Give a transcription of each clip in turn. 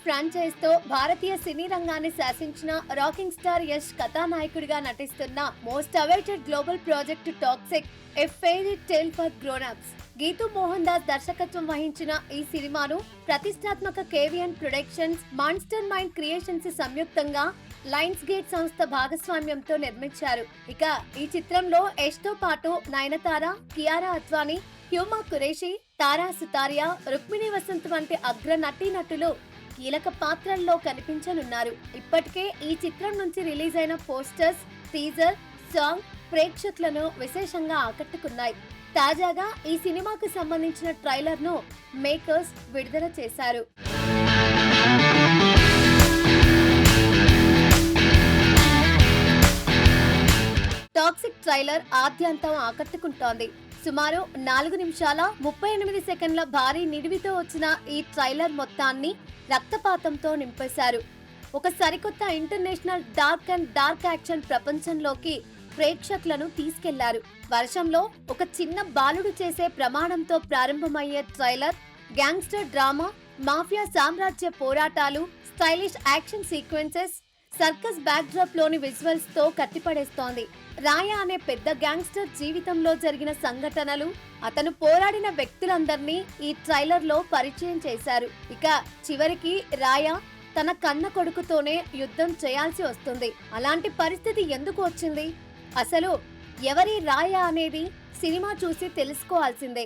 Franchise తో భారతీయ సినీ రంగాన్ని శాసించిన rocking star Yash కథానాయకుడిగా నటిస్తున్న most awaited global project Toxic a fairy tale for grown ups. Geetu Mohan Das దర్శకత్వం వహించిన ఈ సినిమాను ప్రతిష్టాత్మక KVN Productions, Monster Mind Creations సంయుక్తంగా లయన్స్ గేట్ సంస్థ భాగస్వామ్యంతో నిర్మించారు. ఇక ఈ చిత్రంలో యష్ తో పాటు నయనతార, కియారా అద్వానీ, హ్యూమా కురేషి, తారా సుతారియా, రుక్మిణి వసంత్ వంటి అగ్ర నటీనటులు కీలక పాత్రల్లో కనిపించనున్నారు. ఇప్పటికే ఈ చిత్రం నుంచి రిలీజ్ అయిన పోస్టర్స్, టీజర్, సాంగ్ ప్రేక్షకులను విశేషంగా ఆకట్టుకున్నాయి. తాజాగా ఈ సినిమాకు సంబంధించిన ట్రైలర్ ను మేకర్స్ విడుదల చేశారు. టాక్సిక్ ట్రైలర్ ఆద్యంతం ఆకట్టుకుంటోంది. సుమారు 4 నిమిషాల 38 సెకండ్ల భారీ నిడివితో వచ్చిన ఈ ట్రైలర్ మొత్తాన్ని రక్తపాతంతో నింపేశారు. ఒక సరికొత్త international dark and dark action ప్రపంచంలోకి ప్రేక్షకులను తీసుకెళ్లారు. వర్షంలో ఒక చిన్న బాలుడు చేసే ప్రమాణంతో ప్రారంభమయ్యే ట్రైలర్ గ్యాంగ్స్టర్ డ్రామా, మాఫియా సామ్రాజ్య పోరాటాలు, stylish action sequences, circus backdrop లోని విజువల్స్ తో కట్టిపడేస్తోంది. రాయా అనే పెద్ద గ్యాంగ్స్టర్ జీవితంలో జరిగిన సంఘటనలు, అతను పోరాడిన వ్యక్తులందర్నీ ఈ ట్రైలర్ లో పరిచయం చేశారు. ఇక చివరికి రాయా తన కన్న కొడుకుతోనే యుద్ధం చేయాల్సి వస్తుంది. అలాంటి పరిస్థితి ఎందుకు వచ్చింది? అసలు ఎవరి రాయా అనేది సినిమా చూసి తెలుసుకోవాల్సిందే.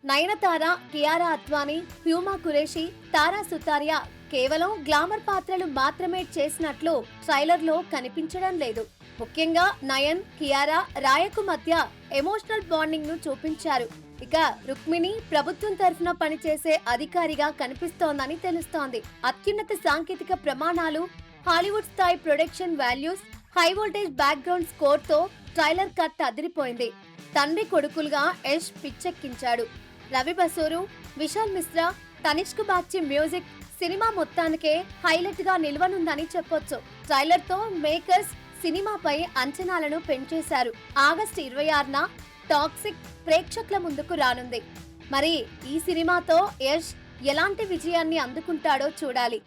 నయనతార, కియారా అద్వానీ, హ్యూమా కురేషి, తారా సుతారియా కేవలం గ్లామర్ పాత్రలు మాత్రమే చేసినట్లు ట్రైలర్ లో కనిపించడం లేదు. ముఖ్యంగా నయన్, కియారా, రాయకు మధ్య ఎమోషనల్ బాండింగ్ ను చూపించారు. ఇక రుక్మిణి ప్రభుత్వం తరఫున పనిచేసే అధికారిగా కనిపిస్తోందని తెలుస్తోంది. అత్యున్నత సాంకేతిక ప్రమాణాలు, హాలీవుడ్ స్థాయి production values, high voltage background score తో ట్రైలర్ కట్ అదిరిపోయింది. తండ్రి కొడుకులుగా యష్ పిచ్చెక్కించాడు. రవి బసూరు, విశాల్ మిశ్రా, తనిష్క్ బాగ్చి మ్యూజిక్ సినిమా మొత్తానికే హైలైట్ గా నిలవనుందని చెప్పొచ్చు. ట్రైలర్ తో మేకర్స్ సినిమాపై అంచనాలను పెంచేశారు. ఆగస్టు 26న టాక్సిక్ ప్రేక్షకుల ముందుకు రానుంది. మరి ఈ సినిమాతో యష్ ఎలాంటి విజయాన్ని అందుకుంటాడో చూడాలి.